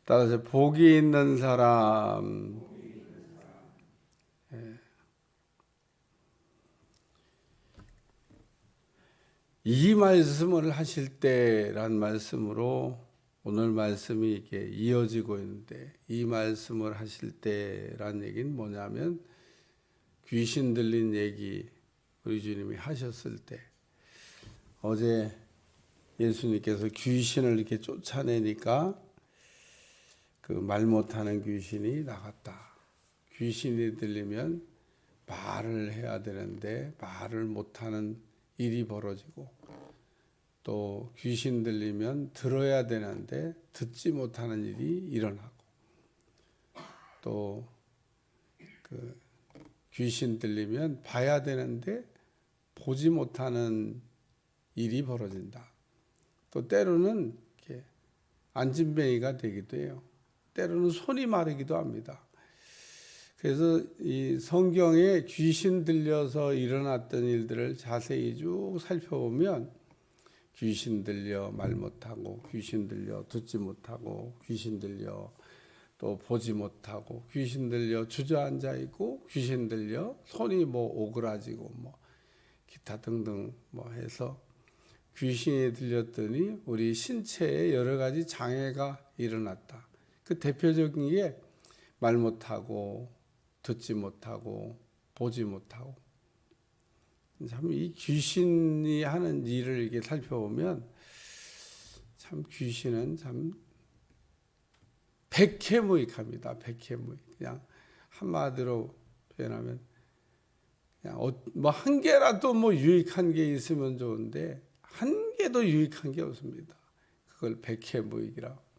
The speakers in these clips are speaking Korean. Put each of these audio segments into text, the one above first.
따라서 복이 있는 사람. 이 말씀을 하실 때란 말씀으로 오늘 말씀이 이렇게 이어지고 있는데, 이 말씀을 하실 때란 얘기는 뭐냐면 귀신 들린 얘기 우리 주님이 하셨을 때, 어제 예수님께서 귀신을 이렇게 쫓아내니까 그 말 못하는 귀신이 나갔다. 귀신이 들리면 말을 해야 되는데 말을 못하는 일이 벌어지고, 또 귀신 들리면 들어야 되는데 듣지 못하는 일이 일어나고, 또 그 귀신 들리면 봐야 되는데 보지 못하는 일이 벌어진다. 또 때로는 이렇게 안진뱅이가 되기도 해요. 때로는 손이 마르기도 합니다. 그래서 이 성경에 귀신 들려서 일어났던 일들을 자세히 쭉 살펴보면, 귀신 들려 말 못하고, 귀신 들려 듣지 못하고, 귀신 들려 또 보지 못하고, 귀신 들려 주저앉아 있고, 귀신 들려 손이 뭐 오그라지고, 뭐 기타 등등 뭐 해서 귀신이 들렸더니 우리 신체에 여러 가지 장애가 일어났다. 그 대표적인 게 말 못하고, 듣지 못하고, 보지 못하고. 참 이 귀신이 하는 일을 이렇게 살펴보면 참 귀신은 참 백해무익합니다. 백해무익. 그냥 한마디로 표현하면 그냥 뭐 한 개라도 뭐 유익한 게 있으면 좋은데 한 개도 유익한 게 없습니다. 그걸 백해무익이라고.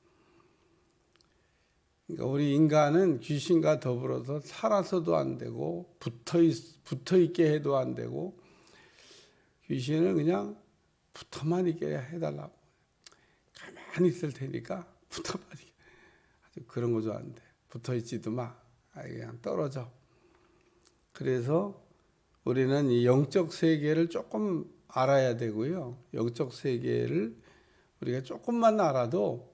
그러니까 우리 인간은 귀신과 더불어서 살아서도 안 되고, 붙어 있게 해도 안 되고, 귀신은 그냥 붙어만 있게 해달라고. 가만히 있을 테니까 붙어만 있게. 아주 그런 거 좋아하는데 붙어 있지도 마. 그냥 떨어져. 그래서 우리는 이 영적 세계를 조금 알아야 되고요. 영적 세계를 우리가 조금만 알아도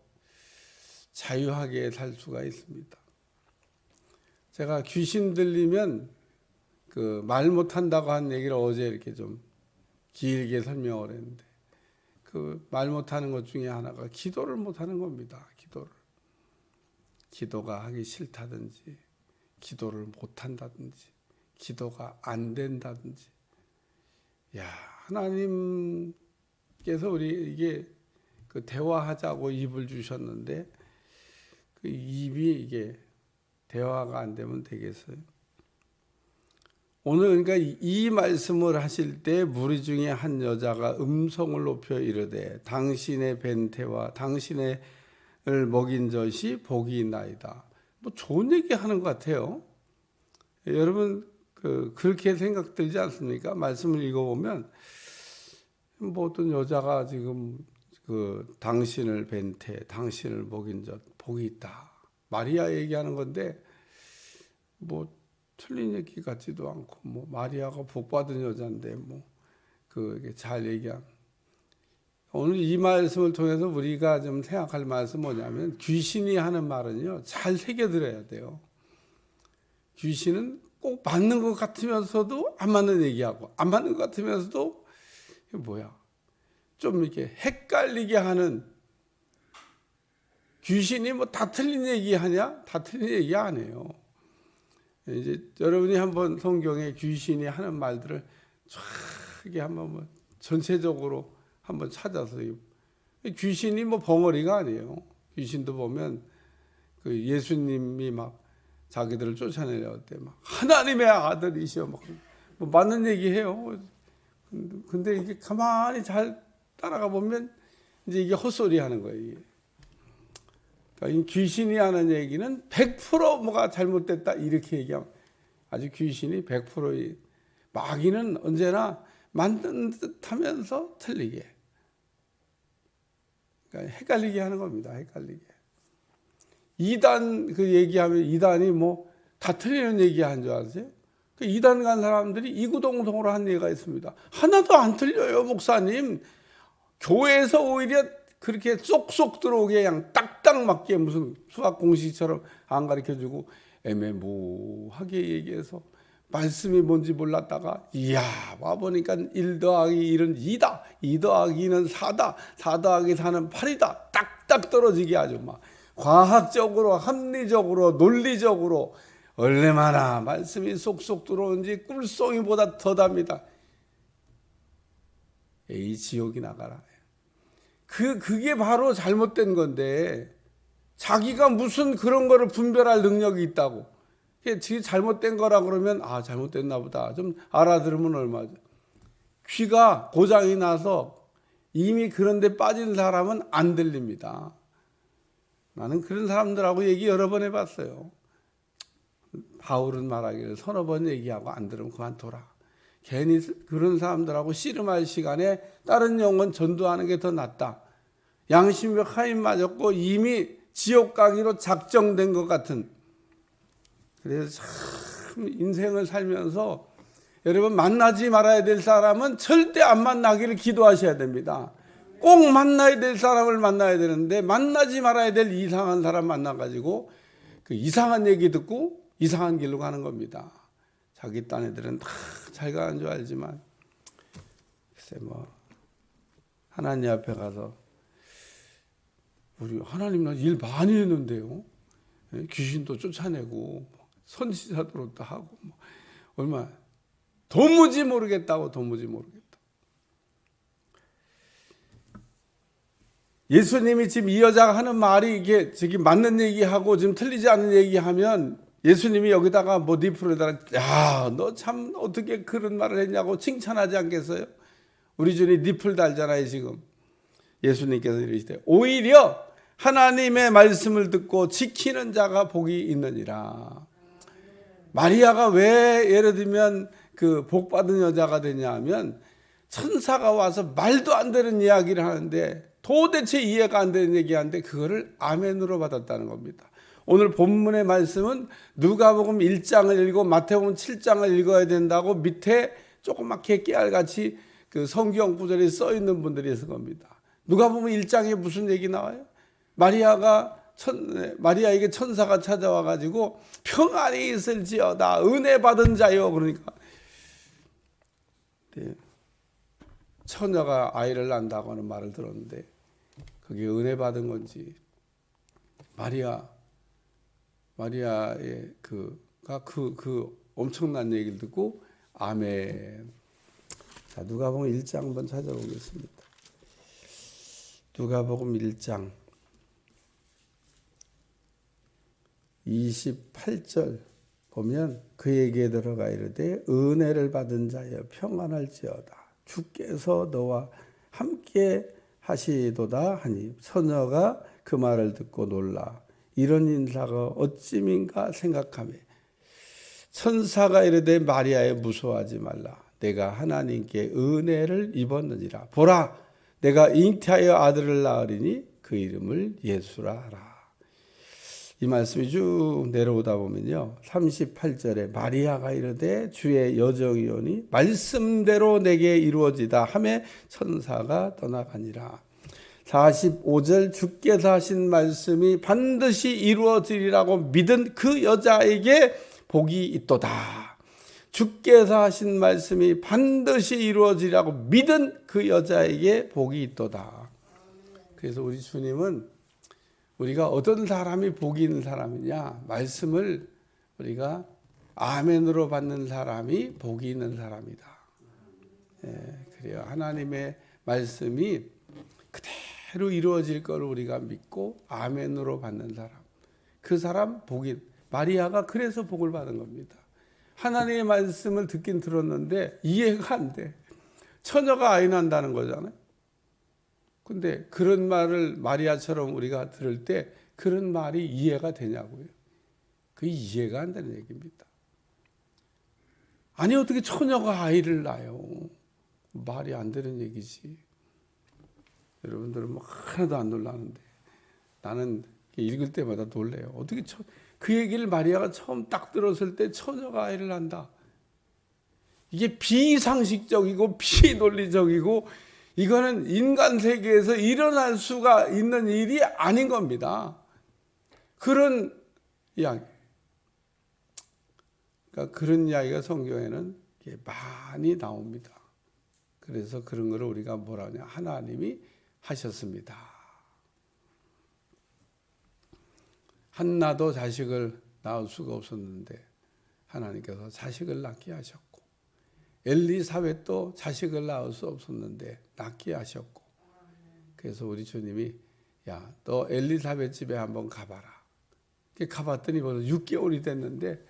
자유하게 살 수가 있습니다. 제가 귀신 들리면 그 말 못한다고 한 얘기를 어제 이렇게 좀 길게 설명을 했는데, 그 말 못하는 것 중에 하나가 기도를 못하는 겁니다. 기도가 하기 싫다든지, 기도를 못한다든지, 기도가 안 된다든지. 야, 하나님께서 우리 이게 그 대화하자고 입을 주셨는데 그 입이 이게 대화가 안 되면 되겠어요? 오늘 그러니까 이 말씀을 하실 때 무리 중에 한 여자가 음성을 높여 이르되 당신의 벤태와 당신을 먹인 젖이 복이 있나이다. 뭐 좋은 얘기 하는 것 같아요. 여러분 그렇게 생각 들지 않습니까? 말씀을 읽어보면 뭐 어떤 여자가 지금 그 당신을 벤태, 당신을 먹인 젖 복이 있다. 마리아 얘기하는 건데 뭐 틀린 얘기 같지도 않고, 뭐 마리아가 복 받은 여자인데 뭐 그게 잘 얘기한. 오늘 이 말씀을 통해서 우리가 좀 생각할 말씀은 뭐냐면, 귀신이 하는 말은요 잘 새겨들어야 돼요. 귀신은 꼭 맞는 것 같으면서도 안 맞는 얘기하고, 안 맞는 것 같으면서도 이게 뭐야 좀 이렇게 헷갈리게 하는. 귀신이 뭐 다 틀린 얘기 하냐? 다 틀린 얘기 안 해요. 이제 여러분이 한번 성경에 귀신이 하는 말들을 쫙 이렇게 한번 뭐 전체적으로 한번 찾아서, 귀신이 뭐 벙어리가 아니에요. 귀신도 보면 그 예수님이 막 자기들을 쫓아내려고 때 막 하나님의 아들이시여 막 뭐 맞는 얘기해요. 근데 이게 가만히 잘 따라가 보면 이제 이게 헛소리 하는 거예요. 이게. 그러니까 이 귀신이 하는 얘기는 100% 뭐가 잘못됐다 이렇게 얘기하면, 아주 귀신이 100%의 마귀는 언제나 만든 듯하면서 틀리게, 그러니까 헷갈리게 하는 겁니다. 헷갈리게. 이단 그 얘기하면 이단이 뭐 다 틀리는 얘기한 줄 아세요? 그 이단 간 사람들이 이구동성으로 한 얘기가 있습니다. 하나도 안 틀려요, 목사님. 교회에서 오히려 그렇게 쏙쏙 들어오게 그냥 딱딱 딱 맞게 무슨 수학 공식처럼 안 가르쳐주고 애매모호하게 얘기해서 말씀이 뭔지 몰랐다가 이야 와보니까 1 더하기 1은 2다 2 더하기 2는 4다 4 더하기 4는 8이다 딱딱 떨어지게 아주 막 과학적으로 합리적으로 논리적으로 얼마나 말씀이 쏙쏙 들어오는지 꿀송이보다 더 답니다. 에이 지옥이 나가라. 그게 바로 잘못된 건데 자기가 무슨 그런 거를 분별할 능력이 있다고. 그게 잘못된 거라 그러면 아 잘못됐나 보다 좀 알아들으면 얼마죠. 귀가 고장이 나서 이미 그런 데 빠진 사람은 안 들립니다. 나는 그런 사람들하고 얘기 여러 번 해봤어요. 바울은 말하기를 서너 번 얘기하고 안 들으면 그만둬라. 괜히 그런 사람들하고 씨름할 시간에 다른 영혼 전도하는 게 더 낫다. 양심적 하인 맞았고 이미 지옥 가기로 작정된 것 같은. 그래서 참 인생을 살면서 여러분 만나지 말아야 될 사람은 절대 안 만나기를 기도하셔야 됩니다. 꼭 만나야 될 사람을 만나야 되는데 만나지 말아야 될 이상한 사람 만나가지고 그 이상한 얘기 듣고 이상한 길로 가는 겁니다. 자기 딴 애들은 다 잘 가는 줄 알지만 글쎄 뭐 하나님 앞에 가서 우리 하나님 일 많이 했는데요. 귀신도 쫓아내고 선지자들도 하고 뭐 얼마 도무지 모르겠다고 도무지 모르겠다. 예수님이 지금 이 여자가 하는 말이 이게 지금 맞는 얘기하고 지금 틀리지 않은 얘기하면 예수님이 여기다가 뭐 니프로다가 야, 너 참 어떻게 그런 말을 했냐고 칭찬하지 않겠어요? 우리 주님 니플 달잖아요 지금. 예수님께서 이르시되 오히려 하나님의 말씀을 듣고 지키는 자가 복이 있느니라. 마리아가 왜 예를 들면 그 복 받은 여자가 되냐 하면 천사가 와서 말도 안 되는 이야기를 하는데 도대체 이해가 안 되는 얘기하는데 그거를 아멘으로 받았다는 겁니다. 오늘 본문의 말씀은 누가복음 1장을 읽고 마태복음 7장을 읽어야 된다고 밑에 조그맣게 깨알같이 그 성경 구절이 써 있는 분들이 있을 겁니다. 누가복음 1장에 무슨 얘기 나와요? 마리아에게 천사가 찾아와 가지고 평안이 있을지어다 은혜 받은 자요. 그러니까 처녀가 아이를 낳는다고 하는 말을 들었는데 그게 은혜 받은 건지 마리아의 그 엄청난 얘기를 듣고 아멘. 자, 누가복음 1장 한번 찾아보겠습니다. 누가복음 1장 28절 보면 그에게 들어가 이르되 은혜를 받은 자여 평안할지어다 주께서 너와 함께 하시도다 하니 처녀가 그 말을 듣고 놀라 이런 인사가 어찌민가 생각하며 천사가 이르되 마리아에 무서워하지 말라 내가 하나님께 은혜를 입었느니라 보라 내가 잉태하여 아들을 낳으리니 그 이름을 예수라 하라. 이 말씀이 쭉 내려오다 보면요 38절에 마리아가 이르되 주의 여정이오니 말씀대로 내게 이루어지다 하매 천사가 떠나가니라. 45절 주께서 하신 말씀이 반드시 이루어지리라고 믿은 그 여자에게 복이 있도다. 주께서 하신 말씀이 반드시 이루어지리라고 믿은 그 여자에게 복이 있도다. 그래서 우리 주님은 우리가 어떤 사람이 복이 있는 사람이냐 말씀을 우리가 아멘으로 받는 사람이 복이 있는 사람이다. 그래요. 하나님의 말씀이 그대로 이루어질 것을 우리가 믿고 아멘으로 받는 사람 그 사람 복이 마리아가 그래서 복을 받은 겁니다. 하나님의 말씀을 듣긴 들었는데 이해가 안 돼. 처녀가 아이 낳는다는 거잖아요. 근데 그런 말을 마리아처럼 우리가 들을 때 그런 말이 이해가 되냐고요. 그게 이해가 안 되는 얘기입니다. 아니 어떻게 처녀가 아이를 낳아요. 말이 안 되는 얘기지. 여러분들은 뭐 하나도 안 놀라는데 나는 읽을 때마다 놀래요. 어떻게 그 얘기를 마리아가 처음 딱 들었을 때 처녀가 아이를 낳는다. 이게 비상식적이고 비논리적이고 이거는 인간 세계에서 일어날 수가 있는 일이 아닌 겁니다. 그런 이야기. 그러니까 그런 이야기가 성경에는 많이 나옵니다. 그래서 그런 거를 우리가 뭐라 하냐, 하나님이 하셨습니다. 한나도 자식을 낳을 수가 없었는데 하나님께서 자식을 낳게 하셨고, 엘리사벳도 자식을 낳을 수 없었는데 낳게 하셨고, 그래서 우리 주님이 야, 너 엘리사벳 집에 한번 가봐라. 가봤더니 벌써 6개월이 됐는데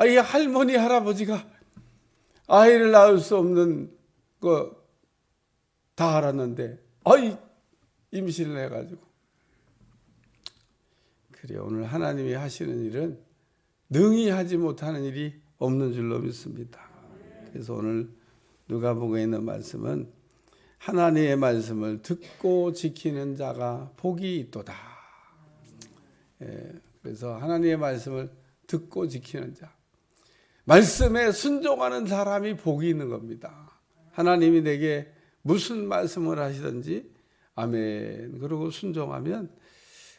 이 할머니 할아버지가 아이를 낳을 수 없는 거 다 알았는데 임신을 해가지고. 그래, 오늘 하나님이 하시는 일은 능히 하지 못하는 일이 없는 줄로 믿습니다. 그래서 오늘 누가복음에 있는 말씀은 하나님의 말씀을 듣고 지키는 자가 복이 있도다. 그래서 하나님의 말씀을 듣고 지키는 자, 말씀에 순종하는 사람이 복이 있는 겁니다. 하나님이 내게 무슨 말씀을 하시든지 아멘 그러고 순종하면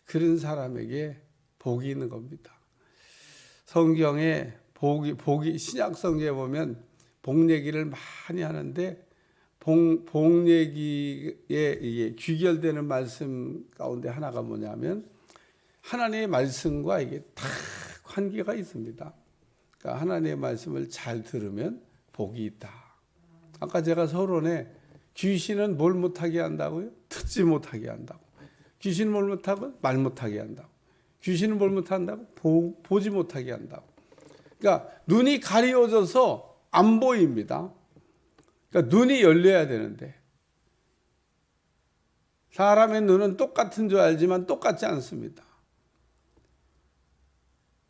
그런 사람에게 복이 있는 겁니다. 성경에 복이 신약 성경에 보면 복 얘기를 많이 하는데 복 얘기에 이게 귀결되는 말씀 가운데 하나가 뭐냐면 하나님의 말씀과 이게 다 관계가 있습니다. 그러니까 하나님의 말씀을 잘 들으면 복이 있다. 아까 제가 서론에 귀신은 뭘 못하게 한다고요? 듣지 못하게 한다고. 귀신은 뭘 못하고? 말 못하게 한다고. 귀신은 뭘 못한다고? 보지 못하게 한다고. 그러니까 눈이 가려져서 안 보입니다. 그러니까 눈이 열려야 되는데 사람의 눈은 똑같은 줄 알지만 똑같지 않습니다.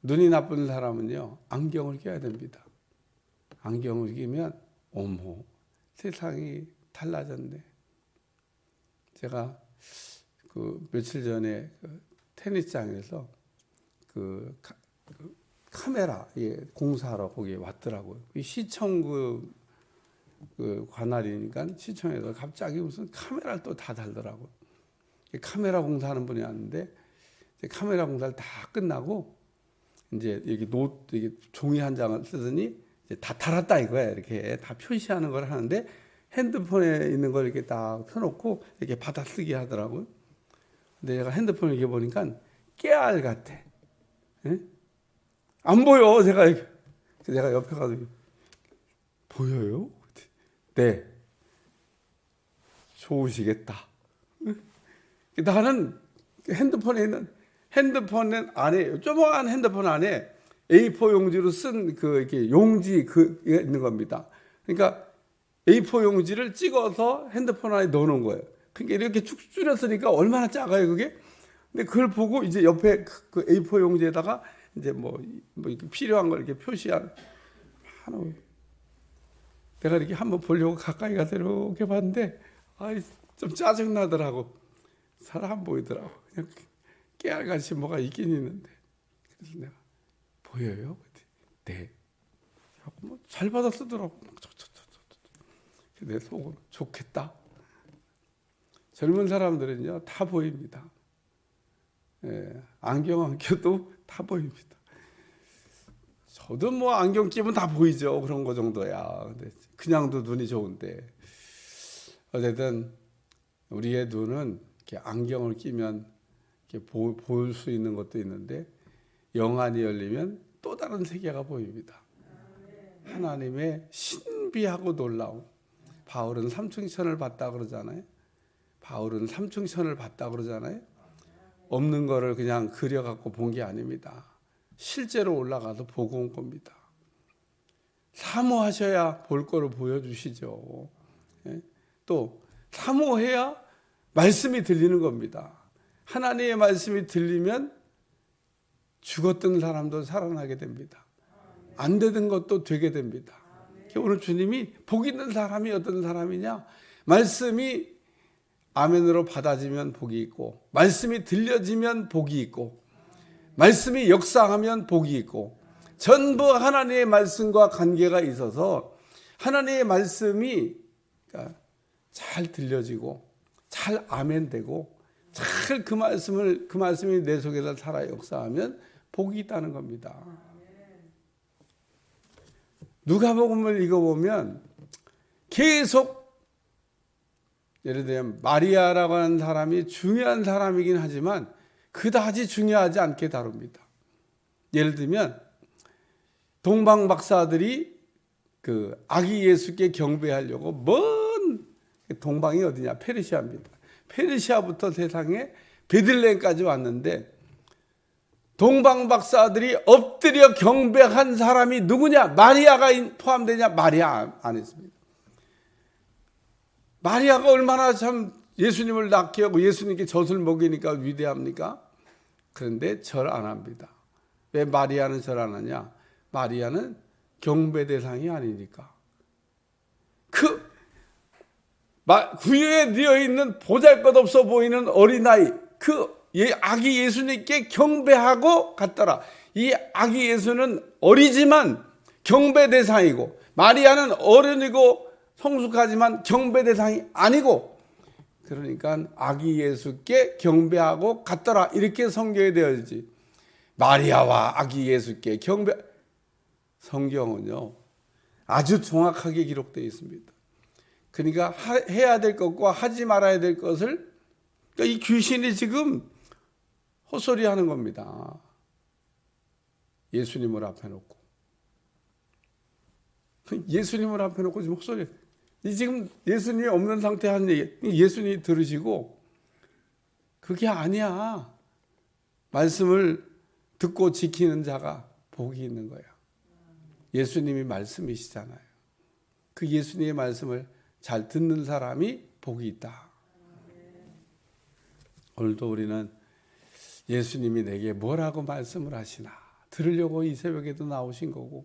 눈이 나쁜 사람은요, 안경을 껴야 됩니다. 안경을 끼면 어머, 세상이 달라졌네. 제가 며칠 전에 테니스장에서 카메라 공사하러 거기에 왔더라고요. 시청 관할이니까 시청에서 갑자기 무슨 카메라를 또 다 달더라고요. 카메라 공사하는 분이 왔는데 카메라 공사를 다 끝나고 이제 이게 종이 한 장을 쓰더니 이제 다 달았다 이거야. 이렇게 다 표시하는 걸 하는데 핸드폰에 있는 걸 이렇게 딱 펴놓고 이렇게 받아쓰기 하더라고요. 근데 제가 핸드폰을 이렇게 보니까 깨알 같아. 에? 안 보여. 제가 옆에 가서 보여요? 네. 좋으시겠다. 나는 핸드폰에 있는 핸드폰 안에 조그만 핸드폰 안에 A4 용지로 쓴 이렇게 용지 있는 겁니다. 그러니까 A4 용지를 찍어서 핸드폰 안에 넣어놓은 거예요. 그러니까 이렇게 쭉 줄였으니까 얼마나 작아요, 그게? 근데 그걸 보고 이제 옆에 그 A4 용지에다가 이제 뭐 필요한 걸 이렇게 표시한 하나. 내가 이렇게 한번 보려고 가까이 가서 이렇게 봤는데 좀 짜증 나더라고. 잘 안 보이더라고. 그냥 깨알같이 뭐가 있긴 있는데. 그래서 내가 보여요? 네. 뭐 잘 받아 쓰더라고. 내 속으로 좋겠다. 젊은 사람들은요 다 보입니다. 안경 안 껴도 다 보입니다. 저도 뭐 안경 끼면 다 보이죠. 그런 거 정도야. 근데 그냥도 눈이 좋은데 어쨌든 우리의 눈은 이렇게 안경을 끼면 이렇게 볼 수 있는 것도 있는데 영안이 열리면 또 다른 세계가 보입니다. 하나님의 신비하고 놀라운. 바울은 삼층천을 봤다 그러잖아요. 없는 거를 그냥 그려갖고 본 게 아닙니다. 실제로 올라가서 보고 온 겁니다. 사모하셔야 볼 거를 보여주시죠. 또 사모해야 말씀이 들리는 겁니다. 하나님의 말씀이 들리면 죽었던 사람도 살아나게 됩니다. 안 되던 것도 되게 됩니다. 오늘 주님이 복 있는 사람이 어떤 사람이냐? 말씀이 아멘으로 받아지면 복이 있고, 말씀이 들려지면 복이 있고, 말씀이 역사하면 복이 있고, 전부 하나님의 말씀과 관계가 있어서 하나님의 말씀이 잘 들려지고 잘 아멘되고 잘 그 말씀이 내 속에서 살아 역사하면 복이 있다는 겁니다. 누가복음을 읽어보면 계속 예를 들면 마리아라고 하는 사람이 중요한 사람이긴 하지만 그다지 중요하지 않게 다룹니다. 예를 들면 동방 박사들이 그 아기 예수께 경배하려고 먼 동방이 어디냐? 페르시아입니다. 페르시아부터 세상에 베들레헴까지 왔는데 동방 박사들이 엎드려 경배한 사람이 누구냐? 마리아가 포함되냐? 마리아 안 했습니다. 마리아가 얼마나 참 예수님을 낳게 하고 예수님께 젖을 먹이니까 위대합니까? 그런데 절 안 합니다. 왜 마리아는 절 안 하냐? 마리아는 경배 대상이 아니니까. 그 구유에 되어 있는 보잘것없어 보이는 어린아이, 그 아기 예수님께 경배하고 갔더라. 이 아기 예수는 어리지만 경배 대상이고 마리아는 어른이고 성숙하지만 경배 대상이 아니고, 그러니까 아기 예수께 경배하고 갔더라 이렇게 성경에 되어 있지. 마리아와 아기 예수께 경배. 성경은요 아주 정확하게 기록되어 있습니다. 그러니까 해야 될 것과 하지 말아야 될 것을, 그러니까 이 귀신이 지금 헛소리하는 겁니다. 예수님을 앞에 놓고 지금 헛소리. 지금 예수님이 없는 상태 하는 얘기, 예수님이 들으시고 그게 아니야. 말씀을 듣고 지키는 자가 복이 있는 거야. 예수님이 말씀이시잖아요. 그 예수님의 말씀을 잘 듣는 사람이 복이 있다. 오늘도 우리는 예수님이 내게 뭐라고 말씀을 하시나 들으려고 이 새벽에도 나오신 거고,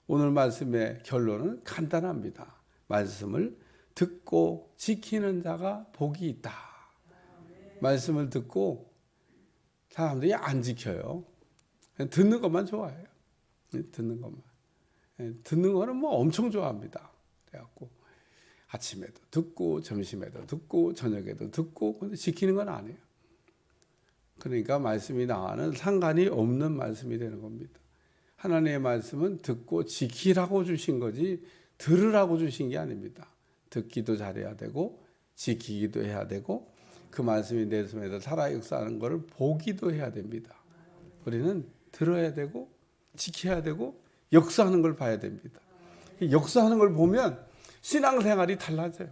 오늘 말씀의 결론은 간단합니다. 말씀을 듣고 지키는 자가 복이 있다. 말씀을 듣고 사람들이 안 지켜요. 듣는 것만 좋아해요. 듣는 것만. 듣는 거는 뭐 엄청 좋아합니다. 그래갖고 아침에도 듣고 점심에도 듣고 저녁에도 듣고, 근데 지키는 건 아니에요. 그러니까 말씀이 나와는 상관이 없는 말씀이 되는 겁니다. 하나님의 말씀은 듣고 지키라고 주신 거지 들으라고 주신 게 아닙니다. 듣기도 잘해야 되고 지키기도 해야 되고 그 말씀이 내 손에서 살아 역사하는 것을 보기도 해야 됩니다. 우리는 들어야 되고 지켜야 되고 역사하는 걸 봐야 됩니다. 역사하는 걸 보면 신앙생활이 달라져요.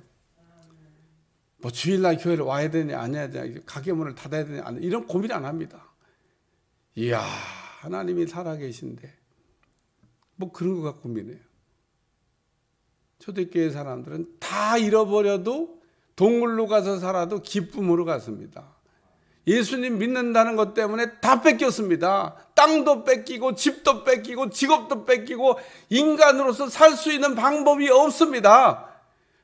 뭐 주일날 교회를 와야 되냐 안 해야 되냐, 가게 문을 닫아야 되냐 안, 이런 고민 안 합니다. 이야, 하나님이 살아계신데 뭐 그런 거 갖고 고민해요. 초대교회 사람들은 다 잃어버려도 동굴로 가서 살아도 기쁨으로 갔습니다. 예수님 믿는다는 것 때문에 다 뺏겼습니다. 땅도 뺏기고 집도 뺏기고 직업도 뺏기고 인간으로서 살 수 있는 방법이 없습니다.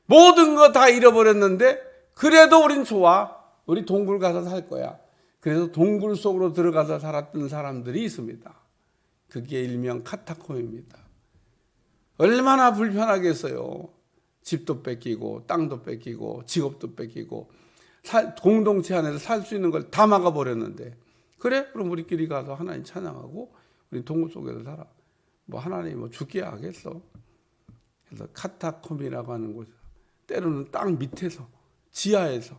모든 거 다 잃어버렸는데 그래도 우린 좋아. 우리 동굴 가서 살 거야. 그래서 동굴 속으로 들어가서 살았던 사람들이 있습니다. 그게 일명 카타콤입니다. 얼마나 불편하겠어요. 집도 뺏기고 땅도 뺏기고 직업도 뺏기고 공동체 안에서 살 수 있는 걸 다 막아버렸는데, 그래? 그럼 우리끼리 가서 하나님 찬양하고 우리 동굴 속에서 살아. 뭐 하나님 뭐 죽게 하겠어. 그래서 카타콤이라고 하는 곳, 때로는 땅 밑에서 지하에서,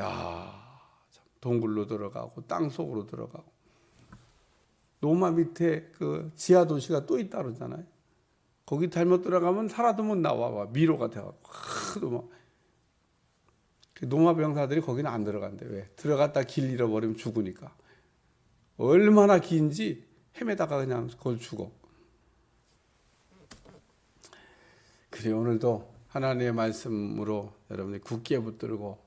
야, 동굴로 들어가고 땅 속으로 들어가고, 로마 밑에 그 지하 도시가 또 있다 그러잖아요. 거기 잘못 들어가면 살아도 못 나와. 미로가 돼가지고 하도 막 노마 병사들이 거기는 안 들어간대. 왜? 들어갔다 길 잃어버리면 죽으니까. 얼마나 긴지 헤매다가 그냥 거기 죽어. 그래, 오늘도 하나님의 말씀으로 여러분이 굳게 붙들고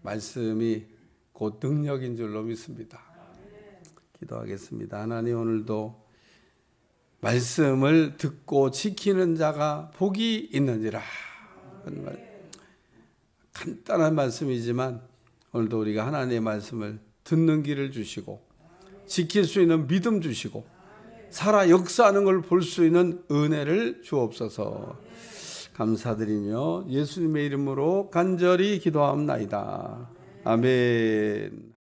말씀이 곧 능력인 줄로 믿습니다. 기도하겠습니다. 하나님, 오늘도 말씀을 듣고 지키는 자가 복이 있는지라. 간단한 말씀이지만 오늘도 우리가 하나님의 말씀을 듣는 길을 주시고 지킬 수 있는 믿음 주시고 살아 역사하는 걸 볼 수 있는 은혜를 주옵소서. 감사드리며 예수님의 이름으로 간절히 기도하옵나이다. 아멘.